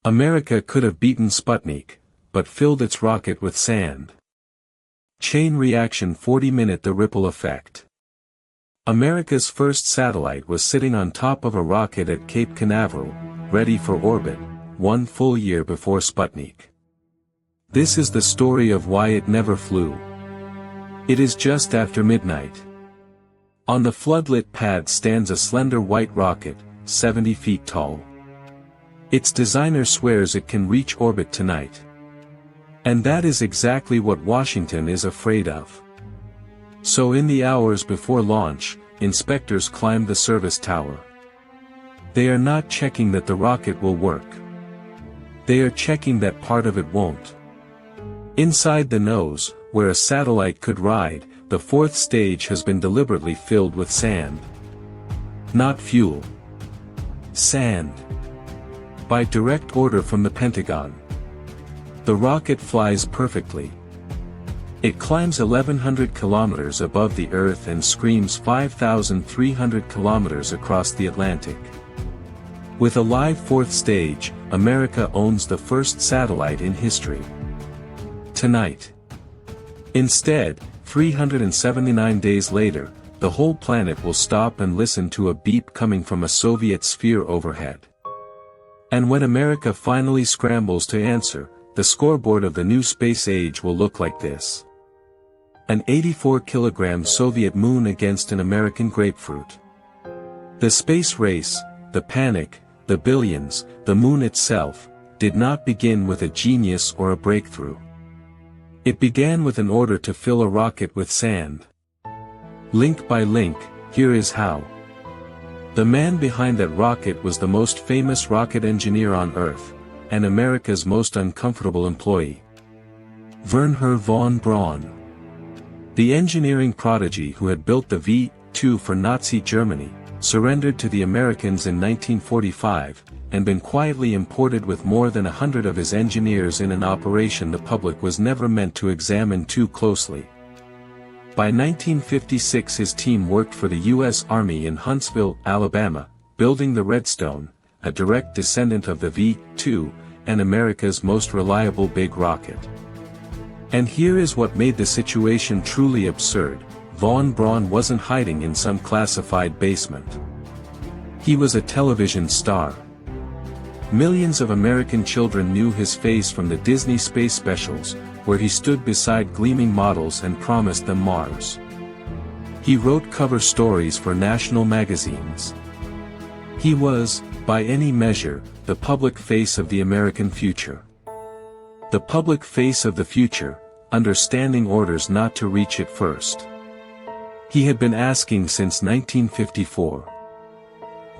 America could have beaten Sputnik, but filled its rocket with sand. Chain reaction 40-minute the ripple effect. America's first satellite was sitting on top of a rocket at Cape Canaveral, ready for orbit, 1 full year before Sputnik. This is the story of why it never flew. It is just after midnight. On the floodlit pad stands a slender white rocket, 70 feet tall. Its designer swears it can reach orbit tonight. And that is exactly what Washington is afraid of. So in the hours before launch, inspectors climb the service tower. They are not checking that the rocket will work. They are checking that part of it won't. Inside the nose, where a satellite could ride, the fourth stage has been deliberately filled with sand. Not fuel. Sand. By direct order from the Pentagon. The rocket flies perfectly. It climbs 1,100 kilometers above the Earth and screams 5,300 kilometers across the Atlantic. With a live fourth stage, America owns the first satellite in history. Tonight. Instead, 379 days later, the whole planet will stop and listen to a beep coming from a Soviet sphere overhead. And when America finally scrambles to answer, the scoreboard of the new space age will look like this. An 84-kilogram Soviet moon against an American grapefruit. The space race, the panic, the billions, the moon itself, did not begin with a genius or a breakthrough. It began with an order to fill a rocket with sand. Link by link, here is how. The man behind that rocket was the most famous rocket engineer on Earth, and America's most uncomfortable employee. Wernher von Braun. The engineering prodigy who had built the V-2 for Nazi Germany, surrendered to the Americans in 1945, and been quietly imported with more than 100 of his engineers in an operation the public was never meant to examine too closely. By 1956 his team worked for the U.S. Army in Huntsville, Alabama, building the Redstone, a direct descendant of the V-2, and America's most reliable big rocket. And here is what made the situation truly absurd: von Braun wasn't hiding in some classified basement. He was a television star. Millions of American children knew his face from the Disney space specials, where he stood beside gleaming models and promised them Mars. He wrote cover stories for national magazines. He was, by any measure, the public face of the American future. The public face of the future, understanding orders not to reach it first. He had been asking since 1954.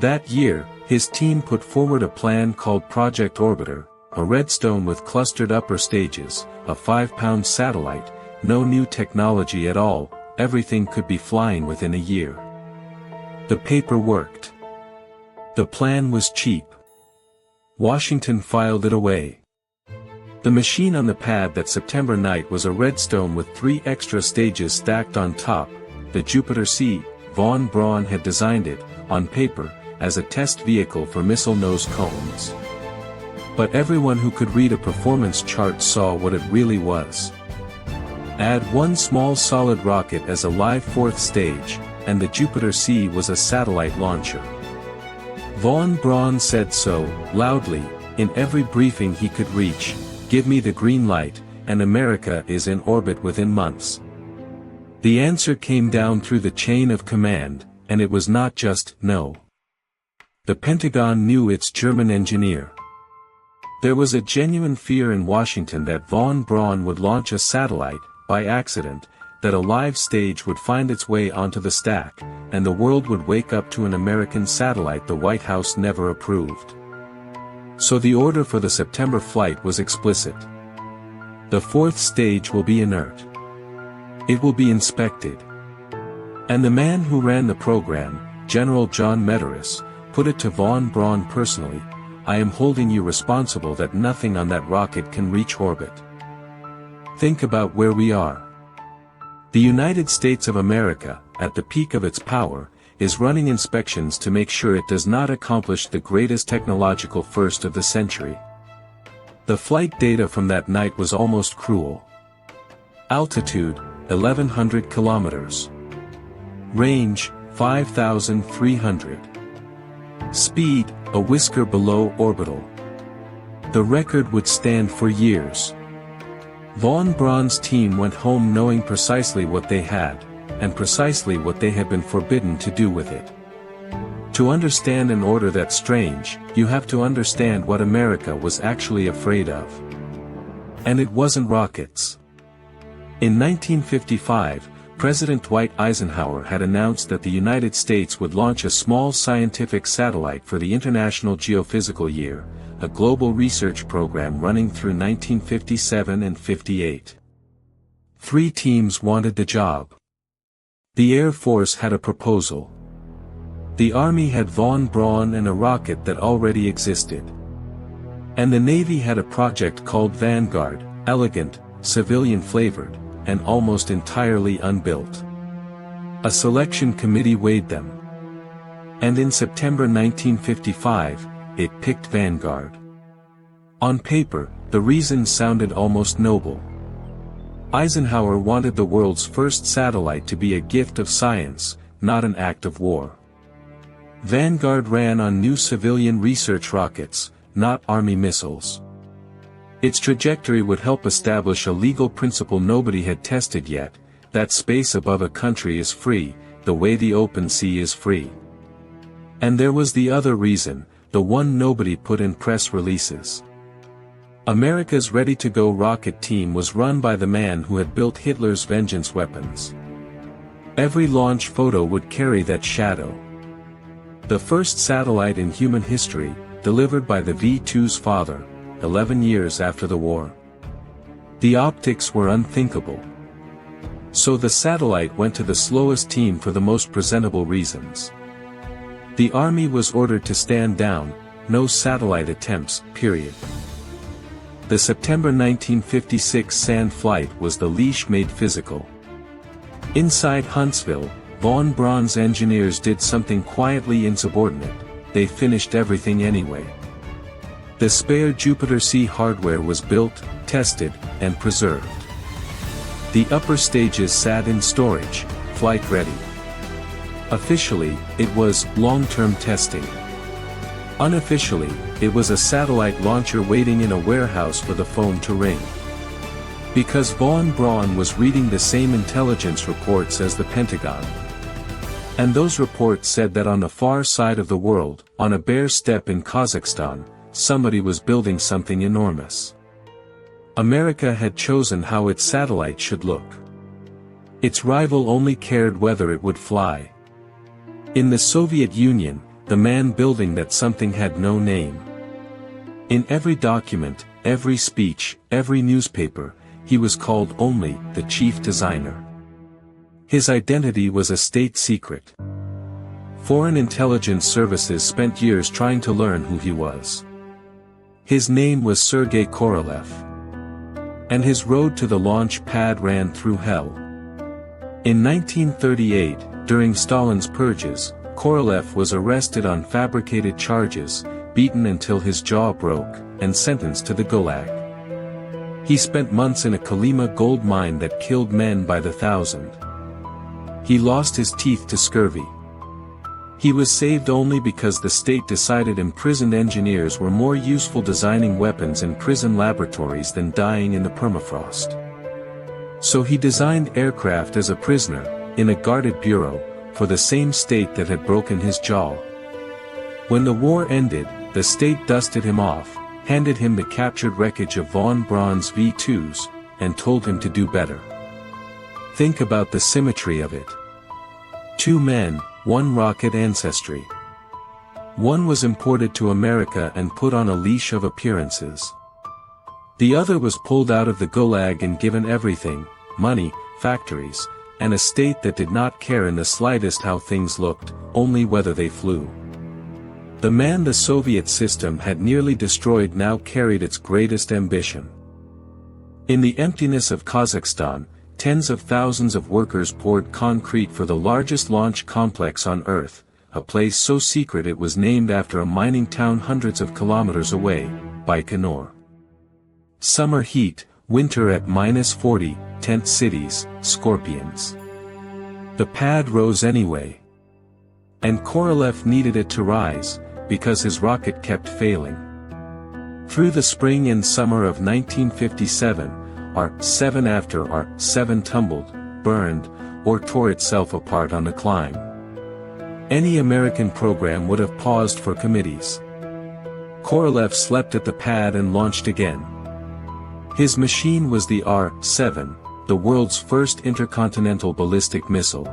That year, his team put forward a plan called Project Orbiter, a redstone with clustered upper stages, a 5-pound satellite, no new technology at all, everything could be flying within a year. The paper worked. The plan was cheap. Washington filed it away. The machine on the pad that September night was a redstone with 3 extra stages stacked on top. The Jupiter C. Von Braun had designed it, on paper, as a test vehicle for missile nose cones. But everyone who could read a performance chart saw what it really was. Add one small solid rocket as a live fourth stage, and the Jupiter C was a satellite launcher. Von Braun said so, loudly, in every briefing he could reach: "Give me the green light, and America is in orbit within months." The answer came down through the chain of command, and it was not just no. The Pentagon knew its German engineer. There was a genuine fear in Washington that von Braun would launch a satellite, by accident, that a live stage would find its way onto the stack, and the world would wake up to an American satellite the White House never approved. So the order for the September flight was explicit. The fourth stage will be inert. It will be inspected. And the man who ran the program, General John Meteoris, put it to von Braun personally: "I am holding you responsible that nothing on that rocket can reach orbit." Think about where we are. The United States of America, at the peak of its power, is running inspections to make sure it does not accomplish the greatest technological first of the century. The flight data from that night was almost cruel. Altitude, 1100 kilometers. Range, 5,300. Speed, a whisker below orbital. The record would stand for years. Von Braun's team went home knowing precisely what they had, and precisely what they had been forbidden to do with it. To understand an order that strange, you have to understand what America was actually afraid of. And it wasn't rockets. In 1955, President Dwight Eisenhower had announced that the United States would launch a small scientific satellite for the International Geophysical Year, a global research program running through 1957 and 58. 3 teams wanted the job. The Air Force had a proposal. The Army had von Braun and a rocket that already existed. And the Navy had a project called Vanguard, elegant, civilian-flavored, and almost entirely unbuilt. A selection committee weighed them. And in September 1955, it picked Vanguard. On paper, the reasons sounded almost noble. Eisenhower wanted the world's first satellite to be a gift of science, not an act of war. Vanguard ran on new civilian research rockets, not Army missiles. Its trajectory would help establish a legal principle nobody had tested yet, that space above a country is free, the way the open sea is free. And there was the other reason, the one nobody put in press releases. America's ready-to-go rocket team was run by the man who had built Hitler's vengeance weapons. Every launch photo would carry that shadow. The first satellite in human history, delivered by the V-2's father, 11 years after the war. The optics were unthinkable. So the satellite went to the slowest team for the most presentable reasons. The Army was ordered to stand down, no satellite attempts, period. The September 1956 sand flight was the leash made physical. Inside Huntsville, von Braun's engineers did something quietly insubordinate, they finished everything anyway. The spare Jupiter C hardware was built, tested, and preserved. The upper stages sat in storage, flight ready. Officially, it was long-term testing. Unofficially, it was a satellite launcher waiting in a warehouse for the phone to ring. Because von Braun was reading the same intelligence reports as the Pentagon. And those reports said that on the far side of the world, on a bare steppe in Kazakhstan, somebody was building something enormous. America had chosen how its satellite should look. Its rival only cared whether it would fly. In the Soviet Union, the man building that something had no name. In every document, every speech, every newspaper, he was called only the chief designer. His identity was a state secret. Foreign intelligence services spent years trying to learn who he was. His name was Sergei Korolev. And his road to the launch pad ran through hell. In 1938, during Stalin's purges, Korolev was arrested on fabricated charges, beaten until his jaw broke, and sentenced to the gulag. He spent months in a Kolyma gold mine that killed men by the thousand. He lost his teeth to scurvy. He was saved only because the state decided imprisoned engineers were more useful designing weapons in prison laboratories than dying in the permafrost. So he designed aircraft as a prisoner, in a guarded bureau, for the same state that had broken his jaw. When the war ended, the state dusted him off, handed him the captured wreckage of von Braun's V-2s, and told him to do better. Think about the symmetry of it. 2 men, 1 rocket ancestry. One was imported to America and put on a leash of appearances. The other was pulled out of the gulag and given everything, money, factories, and a state that did not care in the slightest how things looked, only whether they flew. The man the Soviet system had nearly destroyed now carried its greatest ambition. In the emptiness of Kazakhstan, tens of thousands of workers poured concrete for the largest launch complex on Earth, a place so secret it was named after a mining town hundreds of kilometers away, Baikonur. Summer heat, winter at -40, tent cities, scorpions. The pad rose anyway. And Korolev needed it to rise, because his rocket kept failing. Through the spring and summer of 1957, R-7 after R-7 tumbled, burned, or tore itself apart on the climb. Any American program would have paused for committees. Korolev slept at the pad and launched again. His machine was the R-7, the world's first intercontinental ballistic missile.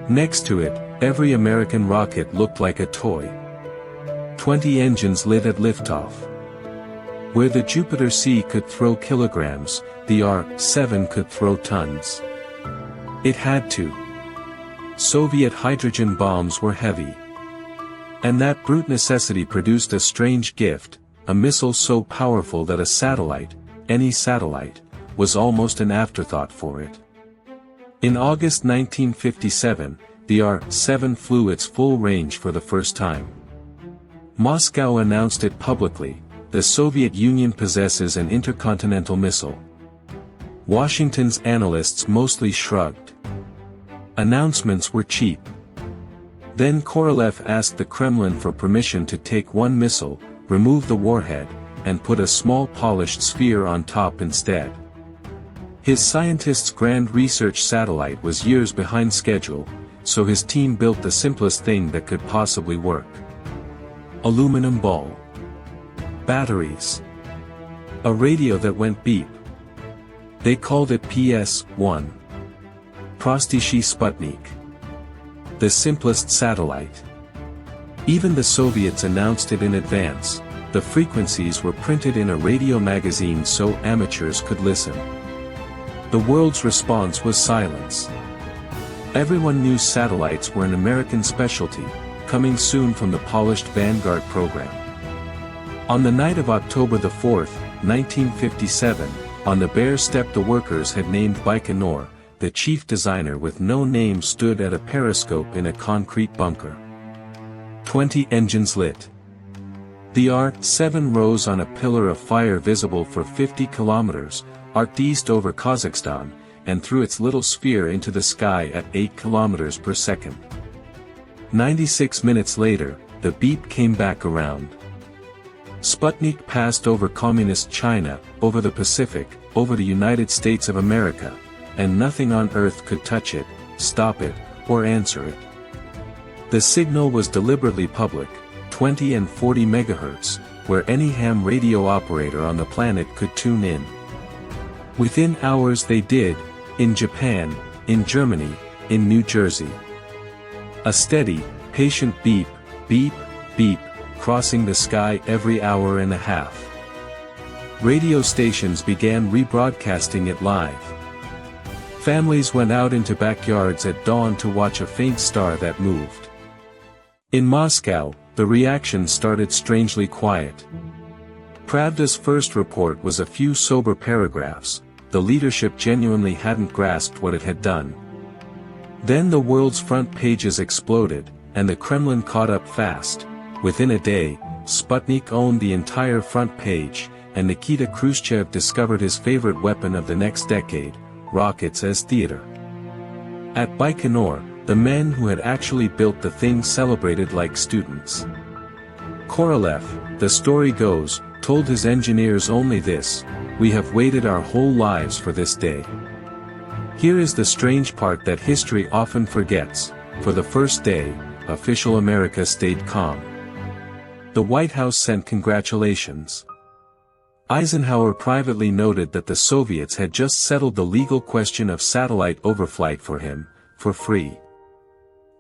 Next to it, every American rocket looked like a toy. 20 engines lit at liftoff. Where the Jupiter C could throw kilograms, the R-7 could throw tons. It had to. Soviet hydrogen bombs were heavy. And that brute necessity produced a strange gift, a missile so powerful that a satellite, any satellite, was almost an afterthought for it. In August 1957, the R-7 flew its full range for the first time. Moscow announced it publicly: the Soviet Union possesses an intercontinental missile. Washington's analysts mostly shrugged. Announcements were cheap. Then Korolev asked the Kremlin for permission to take one missile, remove the warhead, and put a small polished sphere on top instead. His scientist's grand research satellite was years behind schedule, so his team built the simplest thing that could possibly work. Aluminum ball. Batteries. A radio that went beep. They called it PS-1. Prostyshi Sputnik. The simplest satellite. Even the Soviets announced it in advance. The frequencies were printed in a radio magazine so amateurs could listen. The world's response was silence. Everyone knew satellites were an American specialty, coming soon from the polished Vanguard program. On the night of October 4, 1957, on the bare step the workers had named Baikonur, the chief designer with no name stood at a periscope in a concrete bunker. 20 engines lit. The R-7 rose on a pillar of fire visible for 50 kilometers, arced east over Kazakhstan, and threw its little sphere into the sky at 8 kilometers per second. 96 minutes later, the beep came back around. Sputnik passed over communist China, over the Pacific, over the United States of America, and nothing on Earth could touch it, stop it, or answer it. The signal was deliberately public, 20 and 40 megahertz, where any ham radio operator on the planet could tune in. Within hours they did, in Japan, in Germany, in New Jersey. A steady, patient beep, beep, beep, crossing the sky every hour and a half. Radio stations began rebroadcasting it live. Families went out into backyards at dawn to watch a faint star that moved. In Moscow, the reaction started strangely quiet. Pravda's first report was a few sober paragraphs. The leadership genuinely hadn't grasped what it had done. Then the world's front pages exploded, and the Kremlin caught up fast. Within a day, Sputnik owned the entire front page, and Nikita Khrushchev discovered his favorite weapon of the next decade: rockets as theater. At Baikonur, the men who had actually built the thing celebrated like students. Korolev, the story goes, told his engineers only this: "We have waited our whole lives for this day." Here is the strange part that history often forgets: for the first day, official America stayed calm. The White House sent congratulations. Eisenhower privately noted that the Soviets had just settled the legal question of satellite overflight for him, for free.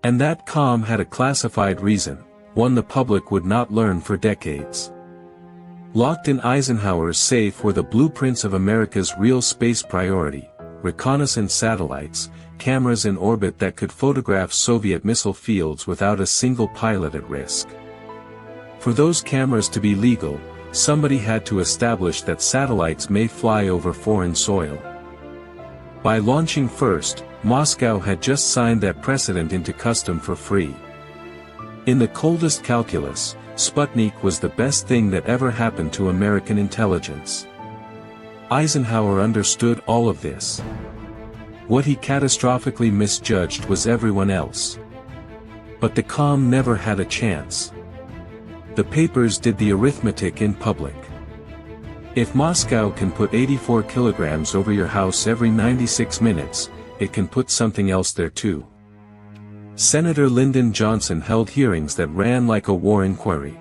And that calm had a classified reason, one the public would not learn for decades. Locked in Eisenhower's safe were the blueprints of America's real space priority: reconnaissance satellites, cameras in orbit that could photograph Soviet missile fields without a single pilot at risk. For those cameras to be legal, somebody had to establish that satellites may fly over foreign soil. By launching first, Moscow had just signed that precedent into custom for free. In the coldest calculus, Sputnik was the best thing that ever happened to American intelligence. Eisenhower understood all of this. What he catastrophically misjudged was everyone else. But the calm never had a chance. The papers did the arithmetic in public. If Moscow can put 84 kilograms over your house every 96 minutes, it can put something else there too. Senator Lyndon Johnson held hearings that ran like a war inquiry.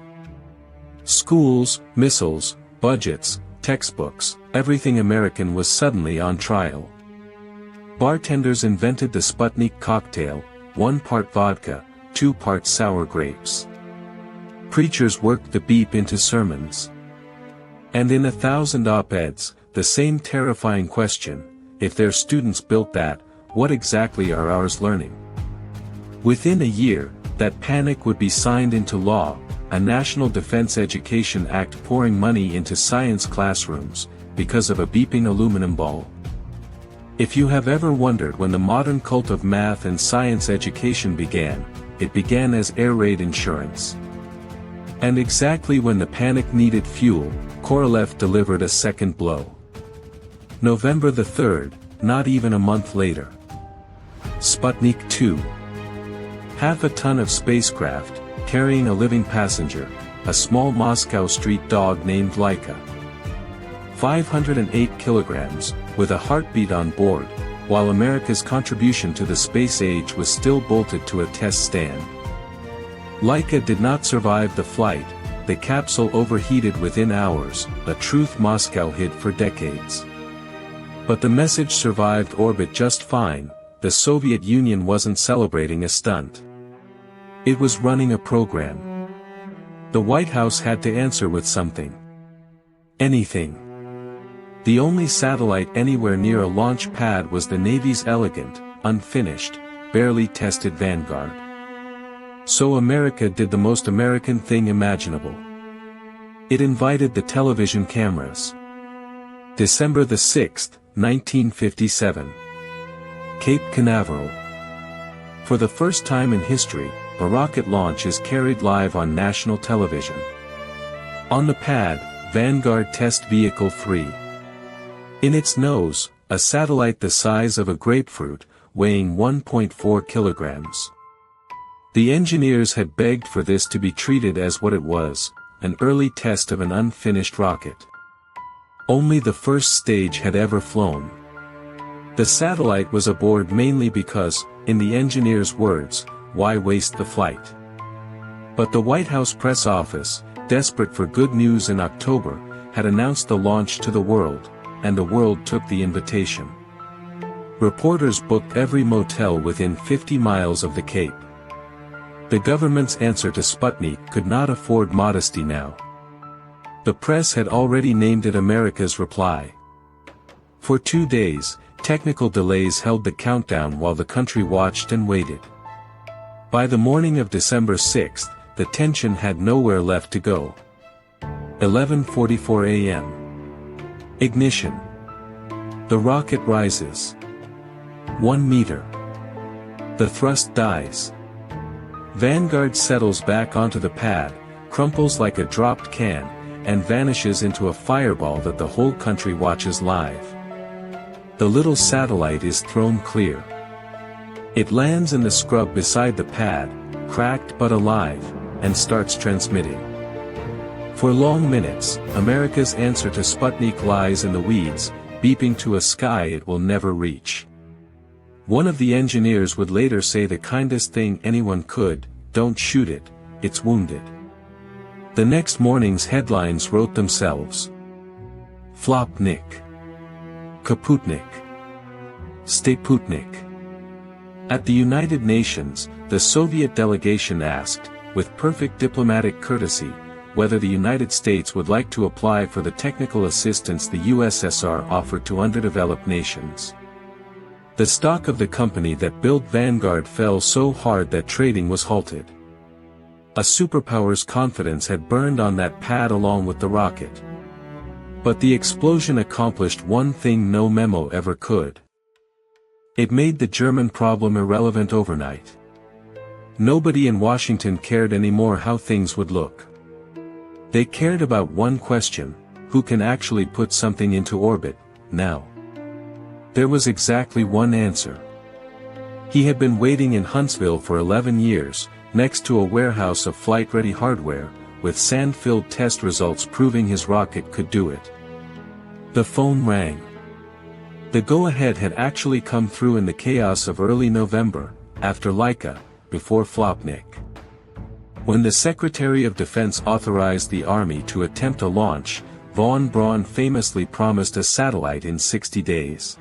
Schools, missiles, budgets, textbooks, everything American was suddenly on trial. Bartenders invented the Sputnik cocktail, 1 part vodka, 2 parts sour grapes. Preachers worked the beep into sermons. And in 1,000 op-eds, the same terrifying question: if their students built that, what exactly are ours learning? Within a year, that panic would be signed into law, a National Defense Education Act pouring money into science classrooms, because of a beeping aluminum ball. If you have ever wondered when the modern cult of math and science education began, it began as air raid insurance. And exactly when the panic needed fuel, Korolev delivered a second blow. November the 3rd, not even a month later. Sputnik 2. Half a ton of spacecraft, carrying a living passenger, a small Moscow street dog named Laika. 508 kilograms, with a heartbeat on board, while America's contribution to the space age was still bolted to a test stand. Laika did not survive the flight, the capsule overheated within hours, a truth Moscow hid for decades. But the message survived orbit just fine. The Soviet Union wasn't celebrating a stunt. It was running a program. The White House had to answer with something. Anything. The only satellite anywhere near a launch pad was the Navy's elegant, unfinished, barely tested Vanguard. So America did the most American thing imaginable. It invited the television cameras. December the 6th, 1957. Cape Canaveral. For the first time in history, a rocket launch is carried live on national television. On the pad, Vanguard Test Vehicle 3. In its nose, a satellite the size of a grapefruit, weighing 1.4 kilograms. The engineers had begged for this to be treated as what it was, an early test of an unfinished rocket. Only the first stage had ever flown. The satellite was aboard mainly because, in the engineers' words, why waste the flight? But the White House press office, desperate for good news in October, had announced the launch to the world, and the world took the invitation. Reporters booked every motel within 50 miles of the Cape. The government's answer to Sputnik could not afford modesty now. The press had already named it America's reply. For 2 days, technical delays held the countdown while the country watched and waited. By the morning of December 6th, the tension had nowhere left to go. 11:44 a.m. Ignition. The rocket rises. 1 meter. The thrust dies. Vanguard settles back onto the pad, crumples like a dropped can, and vanishes into a fireball that the whole country watches live. The little satellite is thrown clear. It lands in the scrub beside the pad, cracked but alive, and starts transmitting. For long minutes, America's answer to Sputnik lies in the weeds, beeping to a sky it will never reach. One of the engineers would later say the kindest thing anyone could: don't shoot it, it's wounded. The next morning's headlines wrote themselves. Flopnik. Kaputnik. Sputnik. At the United Nations, the Soviet delegation asked, with perfect diplomatic courtesy, whether the United States would like to apply for the technical assistance the USSR offered to underdeveloped nations. The stock of the company that built Vanguard fell so hard that trading was halted. A superpower's confidence had burned on that pad along with the rocket. But the explosion accomplished one thing no memo ever could. It made the German problem irrelevant overnight. Nobody in Washington cared anymore how things would look. They cared about one question: who can actually put something into orbit, now? There was exactly one answer. He had been waiting in Huntsville for 11 years, next to a warehouse of flight-ready hardware, with sand-filled test results proving his rocket could do it. The phone rang. The go-ahead had actually come through in the chaos of early November, after Laika, before Flopnik. When the Secretary of Defense authorized the Army to attempt a launch, von Braun famously promised a satellite in 60 days.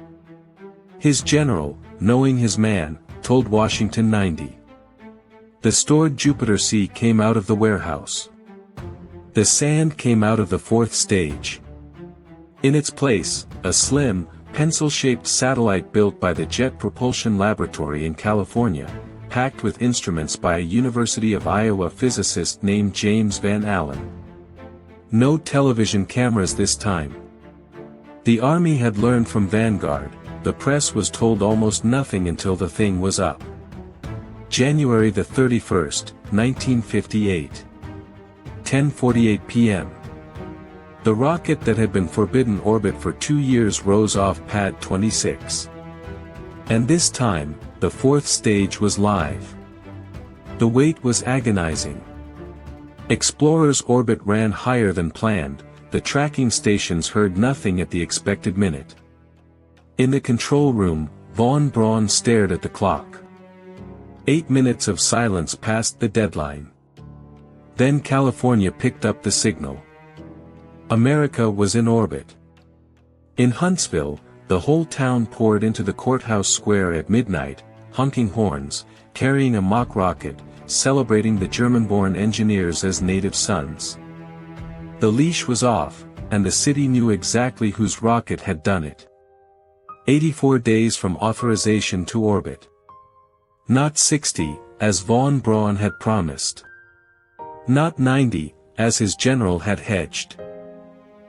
His general, knowing his man, told Washington 90. The stored Jupiter C came out of the warehouse. The sand came out of the fourth stage. In its place, a slim, pencil-shaped satellite built by the Jet Propulsion Laboratory in California, packed with instruments by a University of Iowa physicist named James Van Allen. No television cameras this time. The Army had learned from Vanguard, the press was told almost nothing until the thing was up. January the 31st, 1958. 10:48 p.m. The rocket that had been forbidden orbit for 2 years rose off Pad 26. And this time, the fourth stage was live. The wait was agonizing. Explorer's orbit ran higher than planned, the tracking stations heard nothing at the expected minute. In the control room, von Braun stared at the clock. 8 minutes of silence passed the deadline. Then California picked up the signal. America was in orbit. In Huntsville, the whole town poured into the courthouse square at midnight, honking horns, carrying a mock rocket, celebrating the German-born engineers as native sons. The leash was off, and the city knew exactly whose rocket had done it. 84 days from authorization to orbit. Not 60, as von Braun had promised. Not 90, as his general had hedged.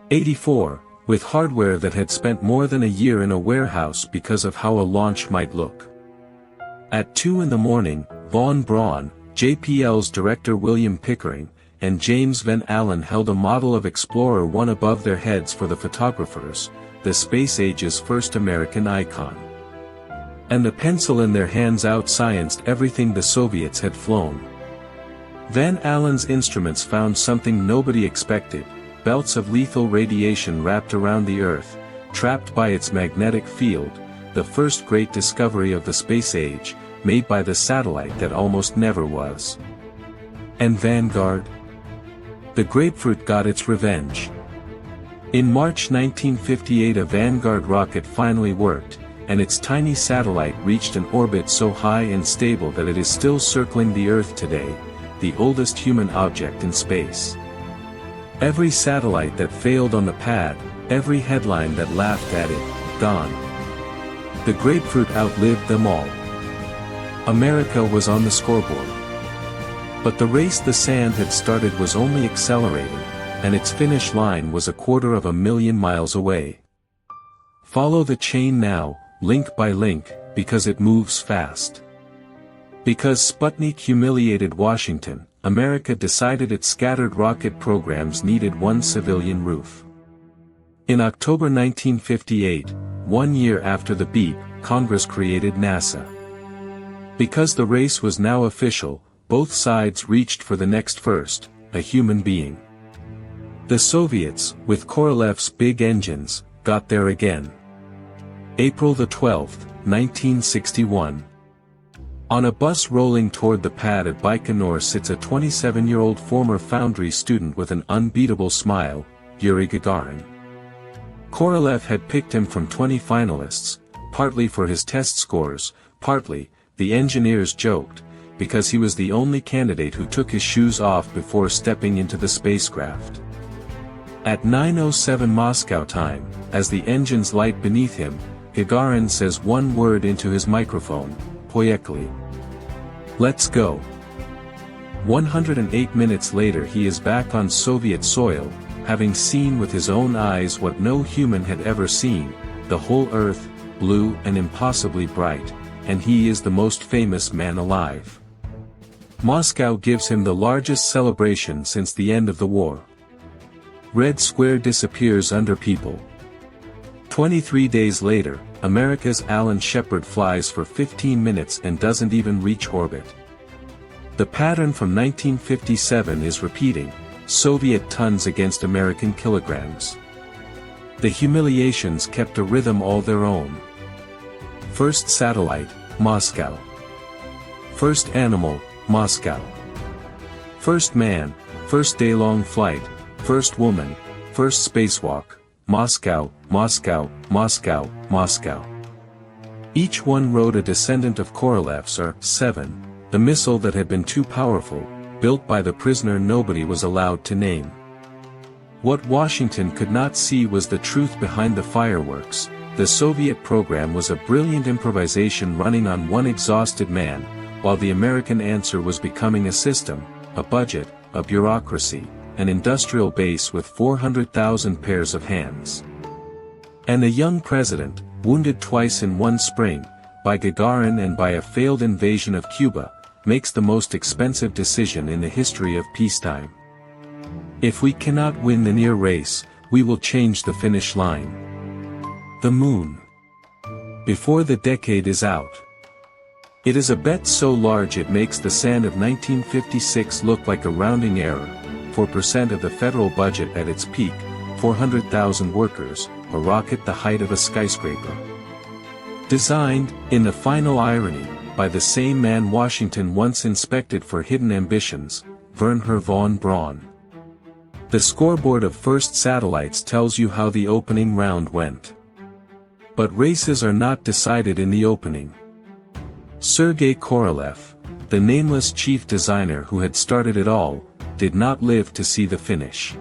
84, with hardware that had spent more than a year in a warehouse because of how a launch might look. At 2 in the morning, von Braun, JPL's director William Pickering, and James Van Allen held a model of Explorer 1 above their heads for the photographers, the space age's first American icon. And the pencil in their hands outscienced everything the Soviets had flown. Van Allen's instruments found something nobody expected, belts of lethal radiation wrapped around the Earth, trapped by its magnetic field, the first great discovery of the space age, made by the satellite that almost never was. And Vanguard? The grapefruit got its revenge. In March 1958 a Vanguard rocket finally worked, and its tiny satellite reached an orbit so high and stable that it is still circling the Earth today, the oldest human object in space. Every satellite that failed on the pad, every headline that laughed at it, gone. The grapefruit outlived them all. America was on the scoreboard. But the race the sand had started was only accelerating, and its finish line was 250,000 miles away. Follow the chain now, link by link, because it moves fast. Because Sputnik humiliated Washington, America decided its scattered rocket programs needed one civilian roof. In October 1958, 1 year after the beep, Congress created NASA. Because the race was now official, both sides reached for the next first, a human being. The Soviets, with Korolev's big engines, got there again. April the 12th, 1961. On a bus rolling toward the pad at Baikonur sits a 27-year-old former Foundry student with an unbeatable smile, Yuri Gagarin. Korolev had picked him from 20 finalists, partly for his test scores, partly, the engineers joked, because he was the only candidate who took his shoes off before stepping into the spacecraft. At 9:07 Moscow time, as the engines light beneath him, Gagarin says one word into his microphone, Poyekli. Let's go. 108 minutes later he is back on Soviet soil, having seen with his own eyes what no human had ever seen, the whole Earth, blue and impossibly bright, and he is the most famous man alive. Moscow gives him the largest celebration since the end of the war. Red square disappears under people. 23 days later, America's Alan Shepard flies for 15 minutes and doesn't even reach orbit. The pattern from 1957 is repeating, Soviet tons against American kilograms. The humiliations kept a rhythm all their own. First satellite, Moscow. First animal, Moscow. First man, first day-long flight, first woman, first spacewalk, Moscow, Moscow, Moscow, Moscow. Each one rode a descendant of Korolev's R-7, the missile that had been too powerful, built by the prisoner nobody was allowed to name. What Washington could not see was the truth behind the fireworks. The Soviet program was a brilliant improvisation running on one exhausted man, while the American answer was becoming a system, a budget, a bureaucracy, an industrial base with 400,000 pairs of hands. And a young president, wounded twice in one spring, by Gagarin and by a failed invasion of Cuba, makes the most expensive decision in the history of peacetime. If we cannot win the near race, we will change the finish line. The moon. Before the decade is out. It is a bet so large it makes the sand of 1956 look like a rounding error, 4% of the federal budget at its peak, 400,000 workers, a rocket the height of a skyscraper. Designed, in the final irony, by the same man Washington once inspected for hidden ambitions, Wernher von Braun. The scoreboard of first satellites tells you how the opening round went. But races are not decided in the opening. Sergei Korolev, the nameless chief designer who had started it all, did not live to see the finish.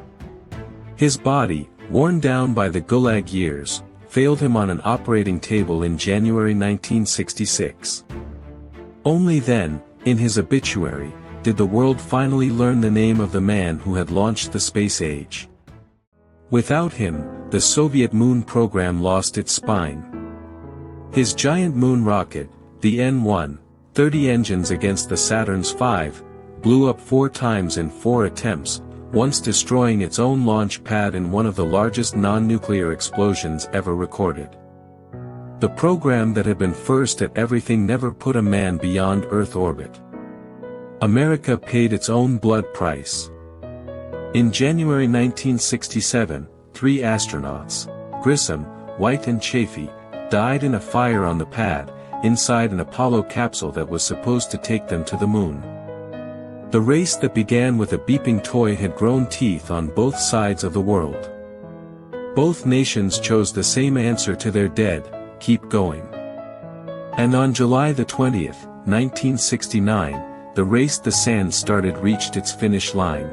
His body, worn down by the gulag years, failed him on an operating table in January 1966. Only then, in his obituary, did the world finally learn the name of the man who had launched the space age. Without him, the Soviet moon program lost its spine. His giant moon rocket, the N-1, 30 engines against the Saturn's 5, blew up 4 times in 4 attempts, once destroying its own launch pad in one of the largest non-nuclear explosions ever recorded. The program that had been first at everything never put a man beyond Earth orbit. America paid its own blood price. In January 1967, 3 astronauts, Grissom, White and Chaffee, died in a fire on the pad, inside an Apollo capsule that was supposed to take them to the moon. The race that began with a beeping toy had grown teeth on both sides of the world. Both nations chose the same answer to their dead, keep going. And on July the 20th, 1969, the race the sand started reached its finish line.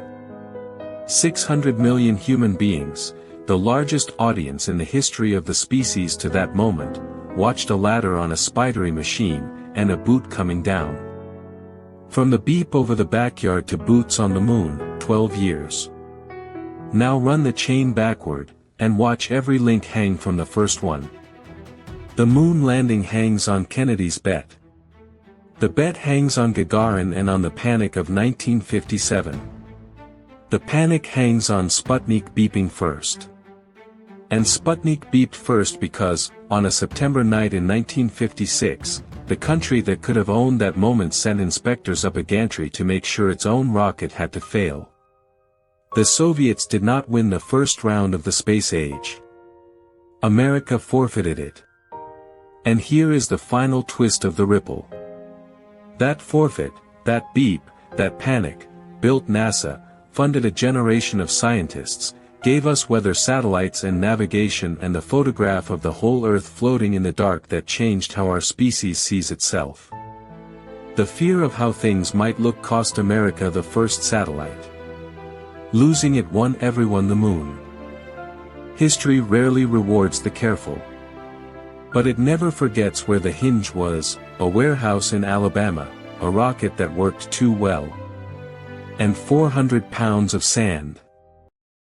600 million human beings, the largest audience in the history of the species to that moment, watched a ladder on a spidery machine, and a boot coming down. From the beep over the backyard to boots on the moon, 12 years. Now run the chain backward, and watch every link hang from the first one. The moon landing hangs on Kennedy's bet. The bet hangs on Gagarin and on the panic of 1957. The panic hangs on Sputnik beeping first. And Sputnik beeped first because, on a September night in 1956, the country that could have owned that moment sent inspectors up a gantry to make sure its own rocket had to fail. The Soviets did not win the first round of the space age. America forfeited it. And here is the final twist of the ripple. That forfeit, that beep, that panic, built NASA, funded a generation of scientists, gave us weather satellites and navigation and the photograph of the whole Earth floating in the dark that changed how our species sees itself. The fear of how things might look cost America the first satellite. Losing it won everyone the moon. History rarely rewards the careful. But it never forgets where the hinge was, a warehouse in Alabama, a rocket that worked too well. And 400 pounds of sand.